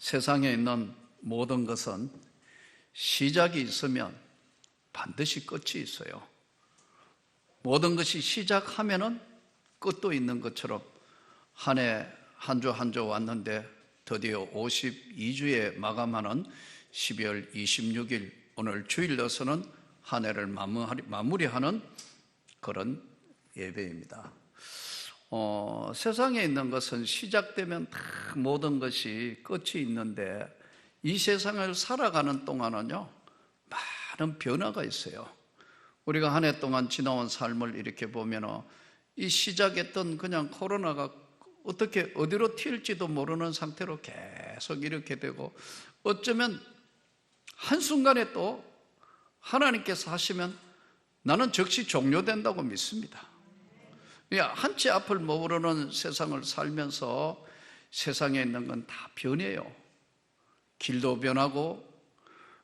세상에 있는 모든 것은 시작이 있으면 반드시 끝이 있어요. 모든 것이 시작하면은 끝도 있는 것처럼 한 해 한 주 한 주 왔는데 드디어 52주에 마감하는 12월 26일 오늘 주일로서는 한 해를 마무리하는 그런 예배입니다. 세상에 있는 것은 시작되면 다 모든 것이 끝이 있는데 이 세상을 살아가는 동안은요 많은 변화가 있어요. 우리가 한 해 동안 지나온 삶을 이렇게 보면 이 시작했던 그냥 코로나가 어떻게 어디로 튈지도 모르는 상태로 계속 이렇게 되고 어쩌면 한순간에 또 하나님께서 하시면 나는 즉시 종료된다고 믿습니다. 한치 앞을 모르는 세상을 살면서 세상에 있는 건 다 변해요. 길도 변하고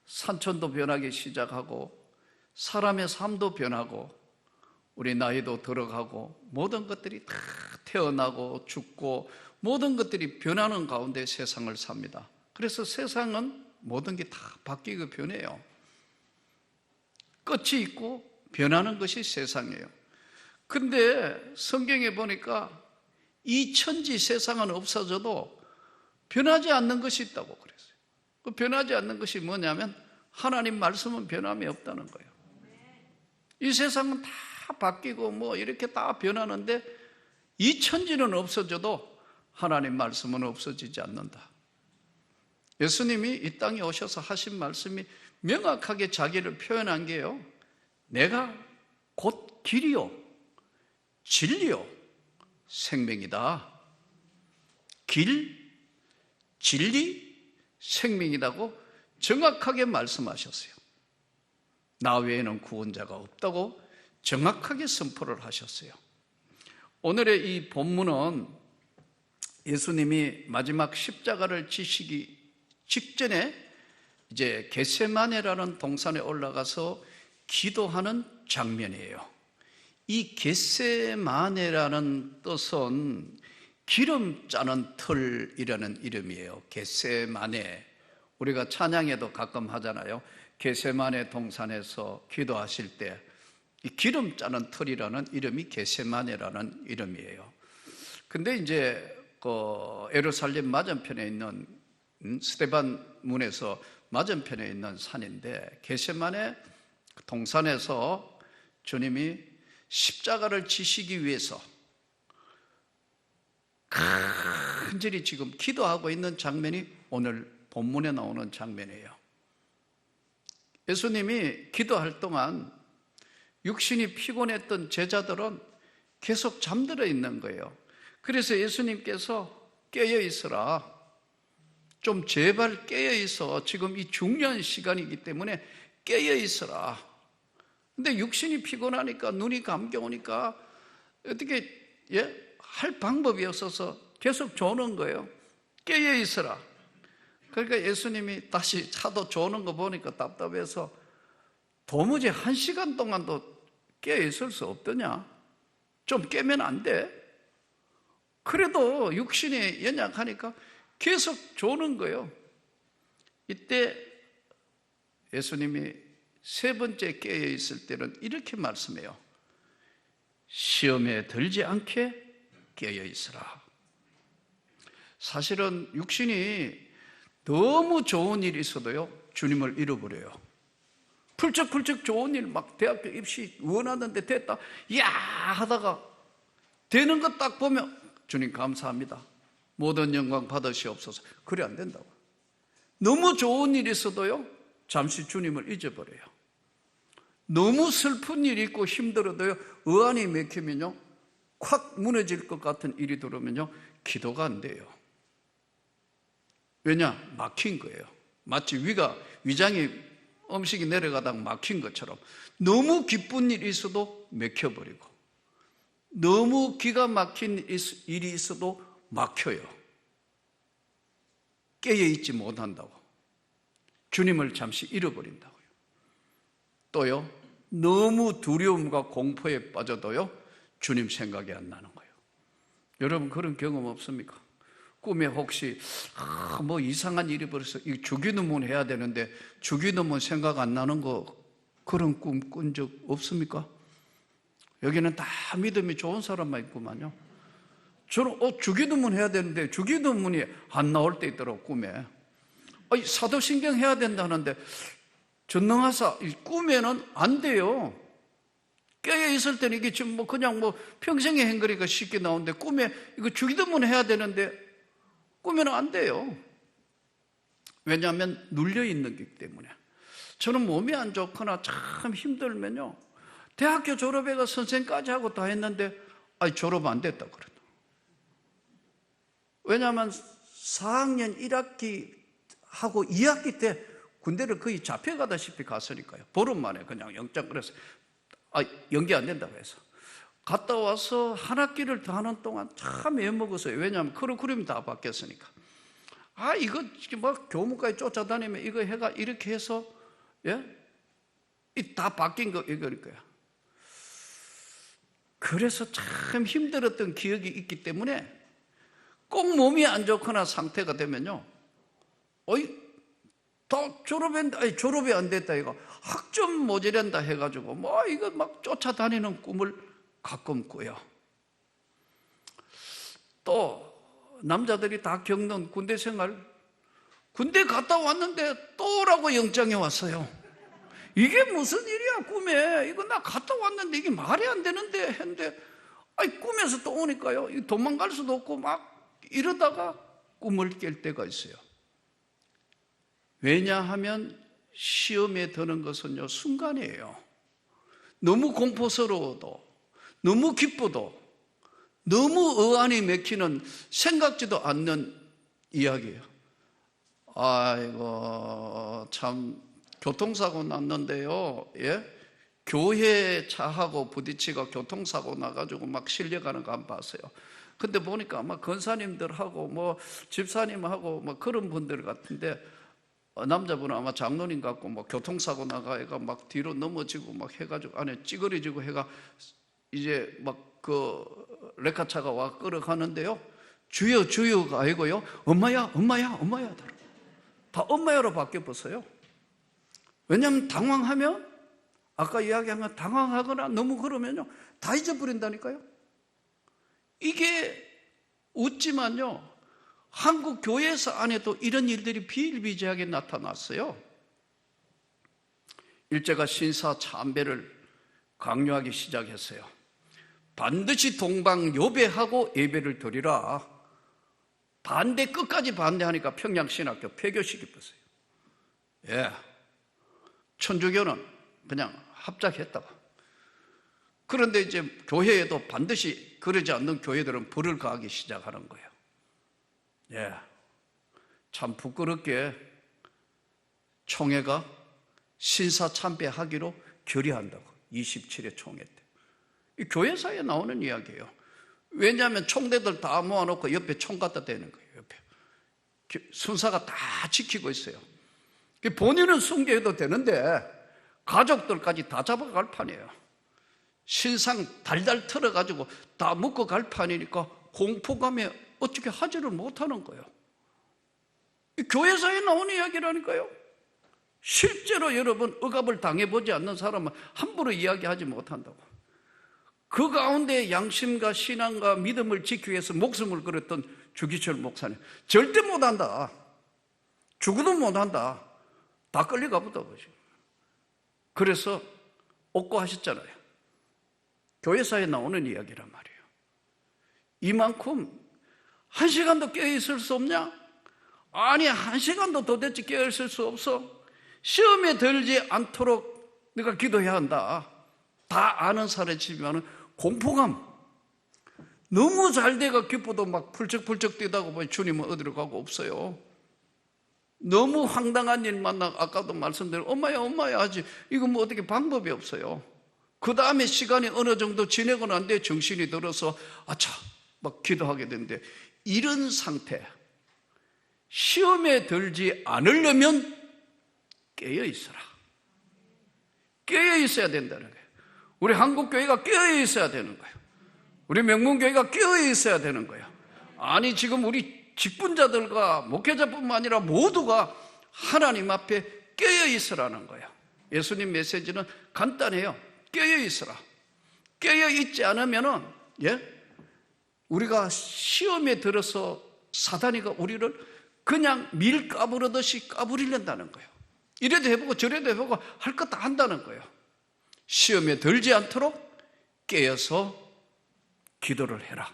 산천도 변하기 시작하고 사람의 삶도 변하고 우리 나이도 들어가고 모든 것들이 다 태어나고 죽고 모든 것들이 변하는 가운데 세상을 삽니다. 그래서 세상은 모든 게 다 바뀌고 변해요. 끝이 있고 변하는 것이 세상이에요. 근데 성경에 보니까 이 천지 세상은 없어져도 변하지 않는 것이 있다고 그랬어요. 그 변하지 않는 것이 뭐냐면 하나님 말씀은 변함이 없다는 거예요. 이 세상은 다 바뀌고 뭐 이렇게 다 변하는데 이 천지는 없어져도 하나님 말씀은 없어지지 않는다. 예수님이 이 땅에 오셔서 하신 말씀이 명확하게 자기를 표현한 게요, 내가 곧 길이요 진리요 생명이다. 길, 진리, 생명이라고 정확하게 말씀하셨어요. 나 외에는 구원자가 없다고 정확하게 선포를 하셨어요. 오늘의 이 본문은 예수님이 마지막 십자가를 지시기 직전에 이제 겟세마네라는 동산에 올라가서 기도하는 장면이에요. 이 겟세마네라는 뜻은 기름 짜는 틀이라는 이름이에요. 겟세마네. 우리가 찬양에도 가끔 하잖아요. 겟세마네 동산에서 기도하실 때 이 기름 짜는 틀이라는 이름이 겟세마네라는 이름이에요. 근데 이제 예루살렘 맞은편에 있는 스데반 문에서 맞은편에 있는 산인데 겟세마네 동산에서 주님이 십자가를 지시기 위해서 간절히 지금 기도하고 있는 장면이 오늘 본문에 나오는 장면이에요. 예수님이 기도할 동안 육신이 피곤했던 제자들은 계속 잠들어 있는 거예요. 그래서 예수님께서 깨어 있어라. 좀 제발 깨어 있어. 지금 이 중요한 시간이기 때문에 깨어 있어라. 근데 육신이 피곤하니까 눈이 감겨오니까 어떻게 할 방법이 없어서 계속 조는 거예요. 깨어 있어라. 그러니까 예수님이 다시 차도 조는 거 보니까 답답해서 도무지 1시간 동안도 깨어 있을 수 없더냐? 좀 깨면 안 돼? 그래도 육신이 연약하니까 계속 조는 거예요. 이때 예수님이 세 번째 깨어 있을 때는 이렇게 말씀해요. 시험에 들지 않게 깨어 있으라. 사실은 육신이 너무 좋은 일이 있어도요 주님을 잃어버려요. 훌쩍훌쩍 좋은 일, 막 대학교 입시 원하는데 됐다, 이야 하다가 되는 거 딱 보면 주님 감사합니다, 모든 영광 받으시옵소서. 그래 안 된다고. 너무 좋은 일이 있어도요 잠시 주님을 잊어버려요. 너무 슬픈 일이 있고 힘들어도요 의안이 막히면요 콱 무너질 것 같은 일이 들어오면요 기도가 안 돼요. 왜냐? 막힌 거예요. 마치 위장이 음식이 내려가다가 막힌 것처럼 너무 기쁜 일이 있어도 막혀버리고 너무 기가 막힌 일이 있어도 막혀요. 깨어있지 못한다고. 주님을 잠시 잃어버린다고요. 또요 너무 두려움과 공포에 빠져도요 주님 생각이 안 나는 거예요. 여러분 그런 경험 없습니까? 꿈에 혹시 뭐 이상한 일이 벌어서 주기도문 해야 되는데 주기도문 생각 안 나는 거 그런 꿈 꾼 적 없습니까? 여기는 다 믿음이 좋은 사람만 있구만요. 저는 주기도문 해야 되는데 주기도문이 안 나올 때 있더라고 꿈에. 사도신경 해야 된다는데 전능하사 꿈에는 안 돼요. 깨어 있을 때는 이게 지금 그냥 평생의 행거리가 쉽게 나오는데 꿈에 이거 주기도문 해야 되는데 꿈에는 안 돼요. 왜냐하면 눌려 있는 거기 때문에. 저는 몸이 안 좋거나 참 힘들면요, 대학교 졸업해가 선생까지 하고 다 했는데 졸업 안 됐다 그러다. 왜냐하면 4학년 1학기 하고 2학기 때 군대를 거의 잡혀가다시피 갔으니까요. 보름 만에 그냥 영장 그래서 연기 안 된다고 해서 갔다 와서 한 학기를 더 하는 동안 참 애먹었어요. 왜냐하면 커리큘럼이 다 바뀌었으니까. 이거 막 교무까지 쫓아다니면 이거 해가 이렇게 해서 다 바뀐 거 이거일 거야. 그래서 참 힘들었던 기억이 있기 때문에 꼭 몸이 안 좋거나 상태가 되면요, 다 졸업이 안 됐다 이거 학점 모자란다 해가지고 이거 막 쫓아다니는 꿈을 가끔 꿔요. 또 남자들이 다 겪는 군대 생활, 군대 갔다 왔는데 또 오라고 영장이 왔어요. 이게 무슨 일이야 꿈에. 이거 나 갔다 왔는데 이게 말이 안 되는데 했는데 꿈에서 또 오니까요, 도망갈 수도 없고 막 이러다가 꿈을 깰 때가 있어요. 왜냐하면 시험에 드는 것은요, 순간이에요. 너무 공포스러워도, 너무 기뻐도, 너무 어안이 맥히는 생각지도 않는 이야기예요. 참 교통사고 났는데요, 교회 차하고 부딪히고 교통사고 나가지고 막 실려가는 거 안 봤어요. 근데 보니까 아마 권사님들하고 집사님하고 그런 분들 같은데, 남자분은 아마 장로님 같고 교통사고 나가가 막 뒤로 넘어지고 막 해가지고 안에 찌그러지고 해가 이제 레카차가 와 끌어가는데요, 주여 주여가 아니고요, 엄마야 엄마야 엄마야 다 엄마야로 바뀌어버렸어요. 왜냐하면 당황하면, 아까 이야기한 건 당황하거나 너무 그러면요 다 잊어버린다니까요. 이게 웃지만요, 한국 교회에서 안에도 이런 일들이 비일비재하게 나타났어요. 일제가 신사 참배를 강요하기 시작했어요. 반드시 동방 요배하고 예배를 드리라. 끝까지 반대하니까 평양신학교 폐교시켰어요. 천주교는 그냥 합작했다고. 그런데 이제 교회에도 반드시 그러지 않는 교회들은 불을 가하기 시작하는 거예요. 참 부끄럽게 총회가 신사 참배하기로 결의한다고. 27회 총회 때. 이 교회사에 나오는 이야기예요. 왜냐하면 총대들 다 모아놓고 옆에 총 갖다 대는 거예요. 옆에 순사가 다 지키고 있어요. 본인은 순교해도 되는데 가족들까지 다 잡아갈 판이에요. 신상 달달 털어가지고 다 묶어 갈 판이니까 공포감에 어떻게 하지를 못하는 거예요. 교회사에 나오는 이야기라니까요. 실제로 여러분 억압을 당해보지 않는 사람은 함부로 이야기하지 못한다고. 그 가운데 양심과 신앙과 믿음을 지키기 위해서 목숨을 걸었던 주기철 목사님, 절대 못한다, 죽어도 못한다, 다 끌려가 보다 보죠. 그래서 옥고하셨잖아요. 교회사에 나오는 이야기란 말이에요. 이만큼 1시간도 깨어있을 수 없냐? 아니, 1시간도 도대체 깨어있을 수 없어. 시험에 들지 않도록 네가 기도해야 한다. 다 아는 사람이지만 공포감, 너무 잘 돼가 기뻐도 막 펄쩍펄쩍 뛰다가 보니 주님은 어디로 가고 없어요. 너무 황당한 일 만나, 아까도 말씀드린 엄마야 엄마야 하지, 이거 어떻게 방법이 없어요. 그 다음에 시간이 어느 정도 지내고 난 뒤에 정신이 들어서 막 기도하게 되는데, 이런 상태, 시험에 들지 않으려면 깨어 있어라. 깨어 있어야 된다는 거예요. 우리 한국교회가 깨어 있어야 되는 거예요. 우리 명문교회가 깨어 있어야 되는 거예요. 아니, 지금 우리 직분자들과 목회자뿐만 아니라 모두가 하나님 앞에 깨어 있으라는 거예요. 예수님 메시지는 간단해요. 깨어 있으라. 깨어 있지 않으면은 우리가 시험에 들어서 사단이가 우리를 그냥 밀 까부르듯이 까부리려다는 거예요. 이래도 해보고 저래도 해보고 할 것 다 한다는 거예요. 시험에 들지 않도록 깨어서 기도를 해라.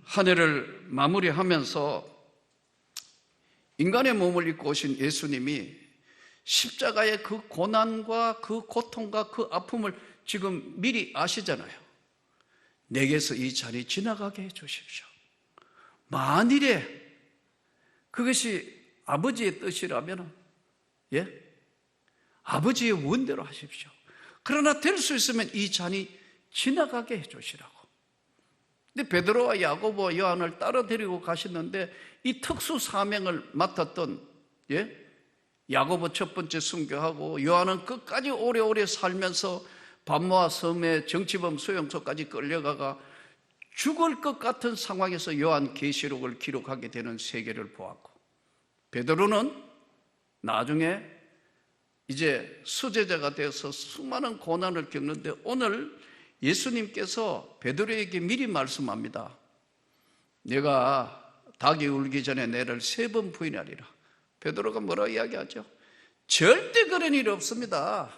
한 해를 마무리하면서 인간의 몸을 입고 오신 예수님이 십자가의 그 고난과 그 고통과 그 아픔을 지금 미리 아시잖아요. 내게서 이 잔이 지나가게 해 주십시오. 만일에 그것이 아버지의 뜻이라면 아버지의 원대로 하십시오. 그러나 될 수 있으면 이 잔이 지나가게 해 주시라고. 근데 베드로와 야고보와 요한을 따라 데리고 가시는데 이 특수 사명을 맡았던 야고보 첫 번째 순교하고 요한은 끝까지 오래오래 살면서 반모아 섬의 정치범 수용소까지 끌려가가 죽을 것 같은 상황에서 요한 계시록을 기록하게 되는 세계를 보았고, 베드로는 나중에 이제 수제자가 되어서 수많은 고난을 겪는데 오늘 예수님께서 베드로에게 미리 말씀합니다. 내가 닭이 울기 전에 내를 3번 부인하리라. 베드로가 뭐라고 이야기하죠? 절대 그런 일이 없습니다.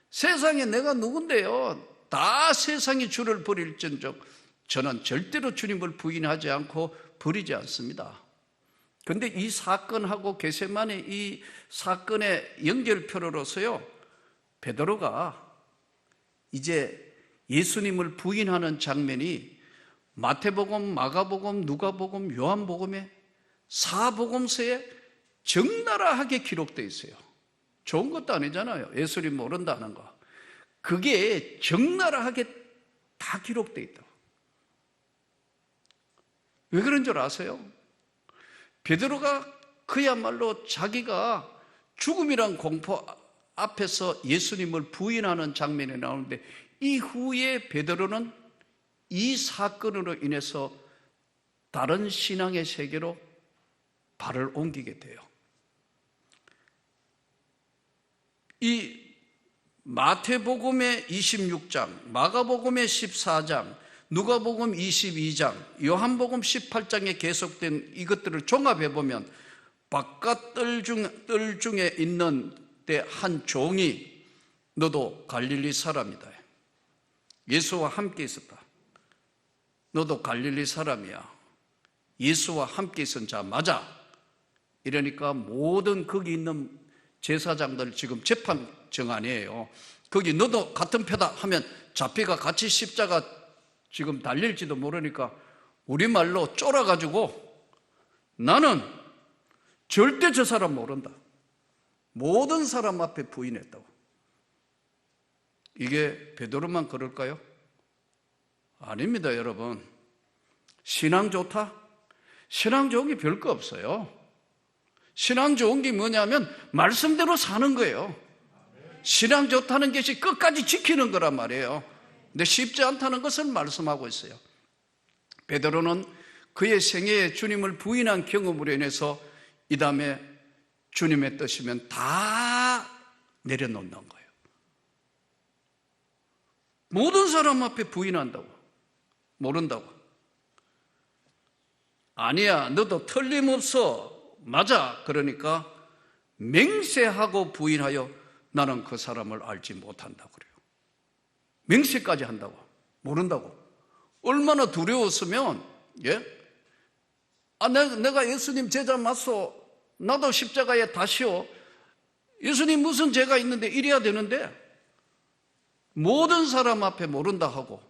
세상에 내가 누군데요? 다 세상이 주를 버릴진즉 저는 절대로 주님을 부인하지 않고 버리지 않습니다. 그런데 이 사건하고 겟세마네 이 사건의 연결표로서요, 베드로가 이제 예수님을 부인하는 장면이 마태복음, 마가복음, 누가복음, 요한복음의 4복음서에 적나라하게 기록되어 있어요. 좋은 것도 아니잖아요. 예수님 모른다는 거. 그게 적나라하게 다 기록되어 있다고. 왜 그런 줄 아세요? 베드로가 그야말로 자기가 죽음이란 공포 앞에서 예수님을 부인하는 장면이 나오는데, 이후에 베드로는 이 사건으로 인해서 다른 신앙의 세계로 발을 옮기게 돼요. 이 마태복음의 26장, 마가복음의 14장, 누가복음 22장, 요한복음 18장에 계속된 이것들을 종합해 보면 바깥 뜰 중에 있는 때 한 종이 너도 갈릴리 사람이다. 예수와 함께 있었다. 너도 갈릴리 사람이야. 예수와 함께 있은 자 맞아. 이러니까 모든 거기 있는 제사장들 지금 재판 정안이에요. 거기 너도 같은 표다 하면 잡혀가 같이 십자가 지금 달릴지도 모르니까 우리말로 쫄아가지고 나는 절대 저 사람 모른다. 모든 사람 앞에 부인했다고. 이게 베드로만 그럴까요? 아닙니다, 여러분. 신앙 좋다? 신앙 좋은 게 별거 없어요. 신앙 좋은 게 뭐냐면 말씀대로 사는 거예요. 신앙 좋다는 것이 끝까지 지키는 거란 말이에요. 근데 쉽지 않다는 것을 말씀하고 있어요. 베드로는 그의 생애에 주님을 부인한 경험으로 인해서 이 다음에 주님의 뜻이면 다 내려놓는 거예요. 모든 사람 앞에 부인한다고. 모른다고. 아니야, 너도 틀림없어. 맞아. 그러니까 맹세하고 부인하여 나는 그 사람을 알지 못한다고 그래요. 맹세까지 한다고. 모른다고. 얼마나 두려웠으면 내가 예수님 제자 맞소. 나도 십자가에 다시오. 예수님 무슨 죄가 있는데 이래야 되는데 모든 사람 앞에 모른다 하고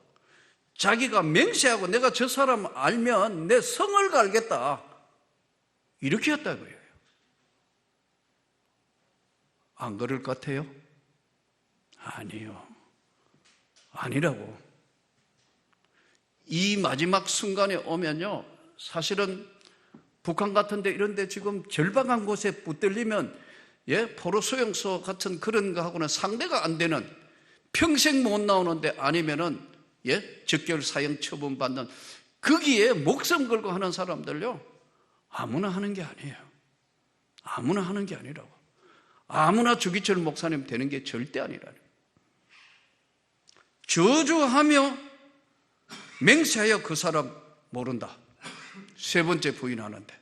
자기가 맹세하고 내가 저 사람 알면 내 성을 갈겠다. 이렇게 했다고요. 안 그럴 것 같아요? 아니요. 아니라고. 이 마지막 순간에 오면요, 사실은 북한 같은데 이런데 지금 절박한 곳에 붙들리면 포로 수용소 같은 그런 거하고는 상대가 안 되는, 평생 못 나오는데 아니면은 적결 사형 처분받는 거기에 목숨 걸고 하는 사람들요, 아무나 하는 게 아니에요. 아무나 하는 게 아니라고. 아무나 주기철 목사님 되는 게 절대 아니라요. 저주하며 맹세하여 그 사람 모른다. 세 번째 부인하는데,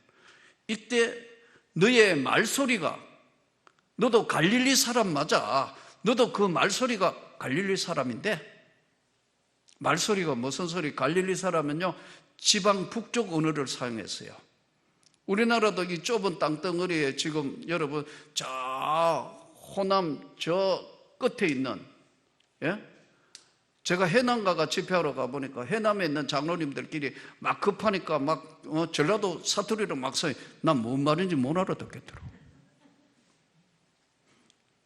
이때 너의 말소리가, 너도 갈릴리 사람 맞아. 너도 그 말소리가 갈릴리 사람인데, 말소리가 무슨 소리? 갈릴리 사람은요, 지방 북쪽 언어를 사용했어요. 우리나라도 이 좁은 땅덩어리에 지금 여러분 저 호남 저 끝에 있는, 제가 해남가가 집회하러 가보니까 해남에 있는 장로님들끼리 막 급하니까 막 전라도 사투리로 막 써요. 난 뭔 말인지 못 알아듣겠더라고.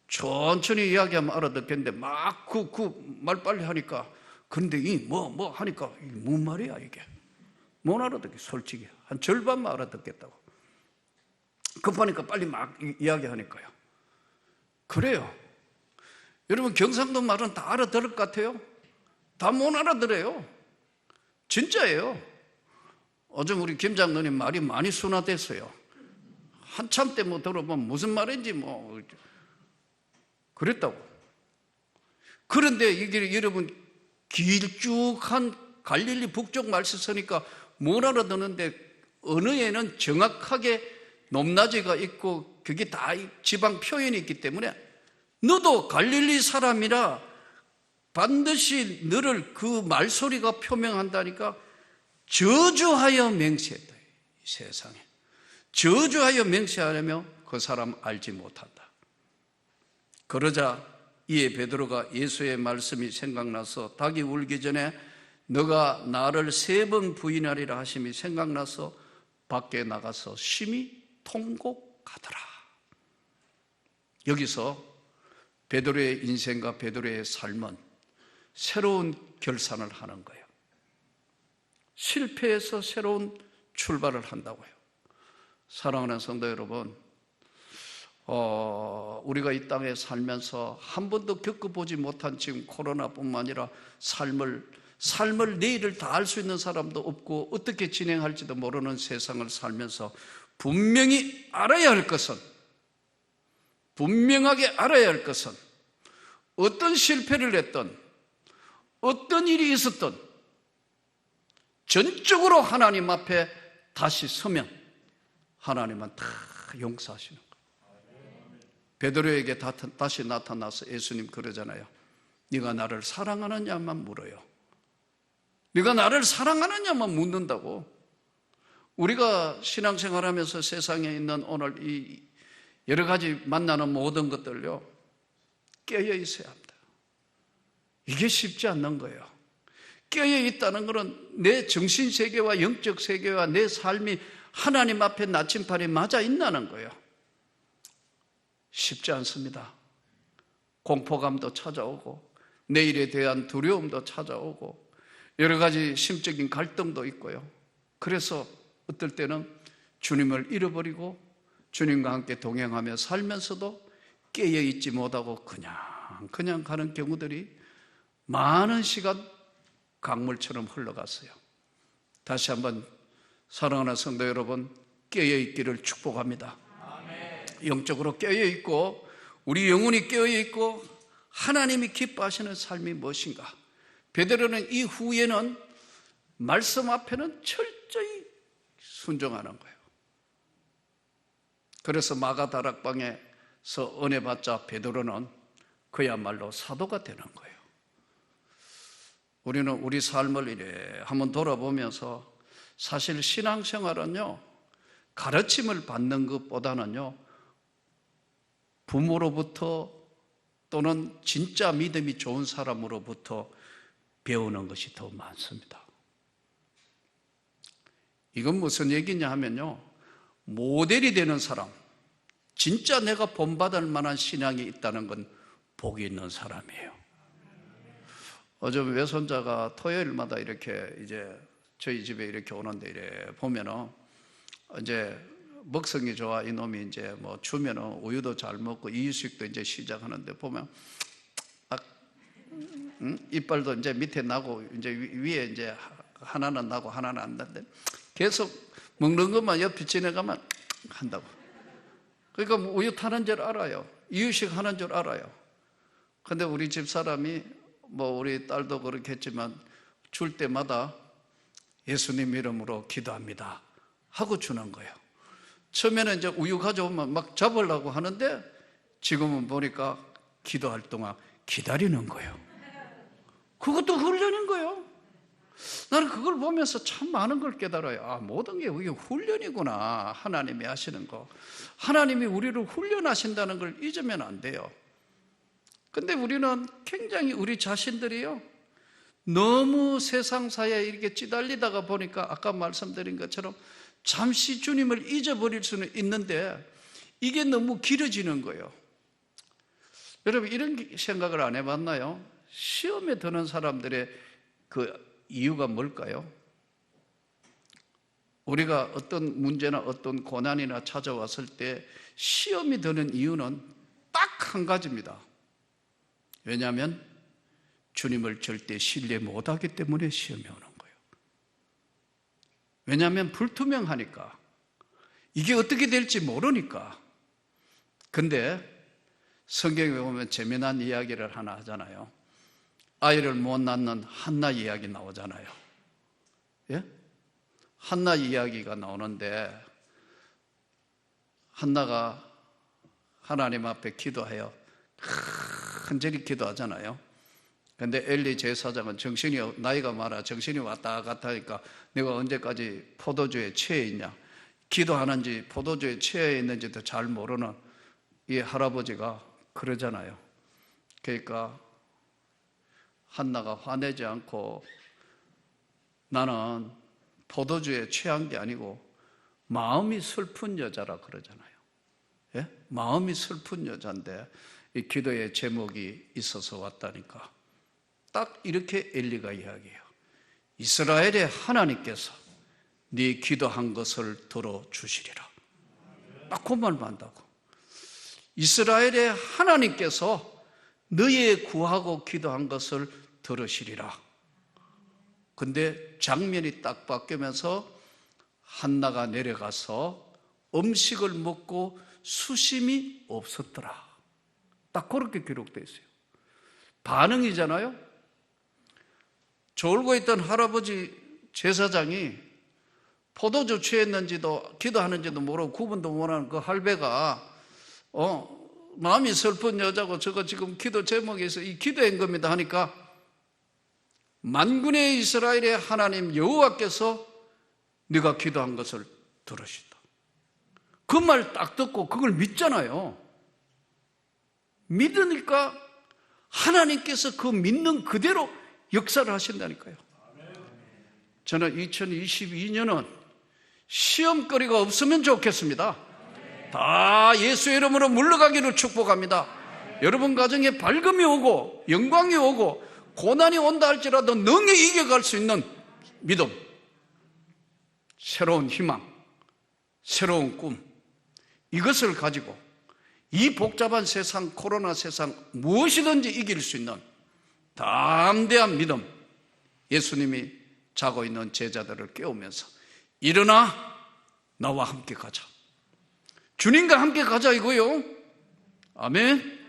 천천히 이야기하면 알아듣겠는데 막 그 말 빨리 하니까, 그런데 이 뭐 하니까 뭔 말이야 이게. 못 알아듣게, 솔직히 한 절반만 알아듣겠다고. 급하니까 빨리 막 이야기하니까요. 그래요. 여러분, 경상도 말은 다 알아들을 것 같아요? 다 못 알아들어요. 진짜예요. 어제 우리 김 장로님 말이 많이 순화됐어요. 한참 때 뭐 들어보면 무슨 말인지 뭐 그랬다고. 그런데 이게 여러분 길쭉한 갈릴리 북쪽 말씀 쓰니까 못 알아듣는데, 언어에는 정확하게 높낮이가 있고 그게 다 지방 표현이 있기 때문에 너도 갈릴리 사람이라 반드시 너를 그 말소리가 표명한다니까. 저주하여 맹세했다. 이 세상에 저주하여 맹세하려며 그 사람 알지 못한다. 그러자 이에 베드로가 예수의 말씀이 생각나서 닭이 울기 전에 너가 나를 3번 부인하리라 하심이 생각나서 밖에 나가서 심히 통곡하더라. 여기서 베드로의 인생과 베드로의 삶은 새로운 결산을 하는 거예요. 실패해서 새로운 출발을 한다고요. 사랑하는 성도 여러분, 우리가 이 땅에 살면서 한 번도 겪어보지 못한 지금 코로나뿐만 아니라 삶을 내일을 다 알 수 있는 사람도 없고 어떻게 진행할지도 모르는 세상을 살면서 분명히 알아야 할 것은, 분명하게 알아야 할 것은, 어떤 실패를 했던 어떤 일이 있었던 전적으로 하나님 앞에 다시 서면 하나님은 다 용서하시는 거예요. 베드로에게 다시 나타나서 예수님 그러잖아요. 네가 나를 사랑하느냐만 물어요. 네가 나를 사랑하느냐만 묻는다고. 우리가 신앙생활하면서 세상에 있는 오늘 이 여러 가지 만나는 모든 것들요, 깨어 있어야 합니다. 이게 쉽지 않는 거예요. 깨어 있다는 것은 내 정신세계와 영적 세계와 내 삶이 하나님 앞에 나침판에 맞아 있다는 거예요. 쉽지 않습니다. 공포감도 찾아오고 내일에 대한 두려움도 찾아오고 여러 가지 심적인 갈등도 있고요. 그래서 어떨 때는 주님을 잃어버리고 주님과 함께 동행하며 살면서도 깨어있지 못하고 그냥 가는 경우들이 많은 시간 강물처럼 흘러갔어요. 다시 한번 사랑하는 성도 여러분, 깨어있기를 축복합니다. 영적으로 깨어있고 우리 영혼이 깨어있고 하나님이 기뻐하시는 삶이 무엇인가? 베드로는 이후에는 말씀 앞에는 철저히 순종하는 거예요. 그래서 마가다락방에서 은혜 받자 베드로는 그야말로 사도가 되는 거예요. 우리는 우리 삶을 이래 한번 돌아보면서 사실 신앙생활은요, 가르침을 받는 것보다는요, 부모로부터 또는 진짜 믿음이 좋은 사람으로부터 배우는 것이 더 많습니다. 이건 무슨 얘기냐 하면요, 모델이 되는 사람, 진짜 내가 본받을 만한 신앙이 있다는 건 복이 있는 사람이에요. 어제 외손자가 토요일마다 이렇게 이제 저희 집에 이렇게 오는데 이래 보면은 이제 먹성이 좋아 이놈이 이제 뭐 주면은 우유도 잘 먹고 이유식도 이제 시작하는데 보면 막 이빨도 이제 밑에 나고 이제 위에 이제 하나는 나고 하나는 안 난데 계속 먹는 것만 옆에 지나가면 한다고. 그러니까 뭐 우유 타는 줄 알아요. 이유식 하는 줄 알아요. 근데 우리 집사람이 뭐 우리 딸도 그렇겠지만 줄 때마다 예수님 이름으로 기도합니다 하고 주는 거예요. 처음에는 이제 우유 가져오면 막 잡으려고 하는데 지금은 보니까 기도할 동안 기다리는 거예요. 그것도 훈련인 거예요. 나는 그걸 보면서 참 많은 걸 깨달아요. 아, 모든 게 이게 훈련이구나. 하나님이 하시는 거. 하나님이 우리를 훈련하신다는 걸 잊으면 안 돼요. 근데 우리는 굉장히 우리 자신들이요, 너무 세상사에 이렇게 찌달리다가 보니까 아까 말씀드린 것처럼 잠시 주님을 잊어버릴 수는 있는데 이게 너무 길어지는 거예요. 여러분, 이런 생각을 안 해봤나요? 시험에 드는 사람들의 그 이유가 뭘까요? 우리가 어떤 문제나 어떤 고난이나 찾아왔을 때 시험이 드는 이유는 딱 한 가지입니다. 왜냐하면 주님을 절대 신뢰 못하기 때문에 시험이 오는 거예요. 왜냐하면 불투명하니까, 이게 어떻게 될지 모르니까. 근데 성경에 보면 재미난 이야기를 하나 하잖아요. 아이를 못 낳는 한나 이야기 나오잖아요. 예? 한나 이야기가 나오는데 한나가 하나님 앞에 기도하여 간절히 기도하잖아요. 근데 엘리 제사장은 나이가 많아 정신이 왔다 갔다 하니까 내가 언제까지 포도주에 취해 있냐, 기도하는지 포도주에 취해 있는지도 잘 모르는 이 할아버지가 그러잖아요. 그러니까 한나가 화내지 않고 나는 포도주에 취한 게 아니고 마음이 슬픈 여자라 그러잖아요. 예? 마음이 슬픈 여자인데 이 기도의 제목이 있어서 왔다니까. 딱 이렇게 엘리가 이야기해요. 이스라엘의 하나님께서 네 기도한 것을 들어주시리라. 딱 그 말만 한다고. 이스라엘의 하나님께서 너의 구하고 기도한 것을 들으시리라. 근데 장면이 딱 바뀌면서 한나가 내려가서 음식을 먹고 수심이 없었더라. 딱 그렇게 기록되어 있어요. 반응이잖아요. 졸고 있던 할아버지 제사장이 포도주 취했는지도 기도하는지도 모르고 구분도 못하는 그 할배가 마음이 슬픈 여자고 저거 지금 기도 제목에서 이 기도한 겁니다 하니까 만군의 이스라엘의 하나님 여호와께서 네가 기도한 것을 들으시다. 그 말 딱 듣고 그걸 믿잖아요. 믿으니까 하나님께서 그 믿는 그대로 역사를 하신다니까요. 저는 2022년은 시험거리가 없으면 좋겠습니다. 다 예수 이름으로 물러가기를 축복합니다. 여러분 가정에 밝음이 오고 영광이 오고 고난이 온다 할지라도 능히 이겨갈 수 있는 믿음, 새로운 희망, 새로운 꿈, 이것을 가지고 이 복잡한 세상, 코로나 세상 무엇이든지 이길 수 있는 담대한 믿음, 예수님이 자고 있는 제자들을 깨우면서 일어나 나와 함께 가자, 주님과 함께 가자 이거요. 아멘.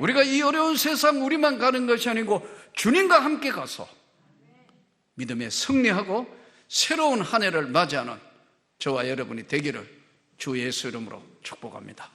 우리가 이 어려운 세상 우리만 가는 것이 아니고 주님과 함께 가서 믿음에 승리하고 새로운 한 해를 맞이하는 저와 여러분이 되기를 주 예수 이름으로 축복합니다.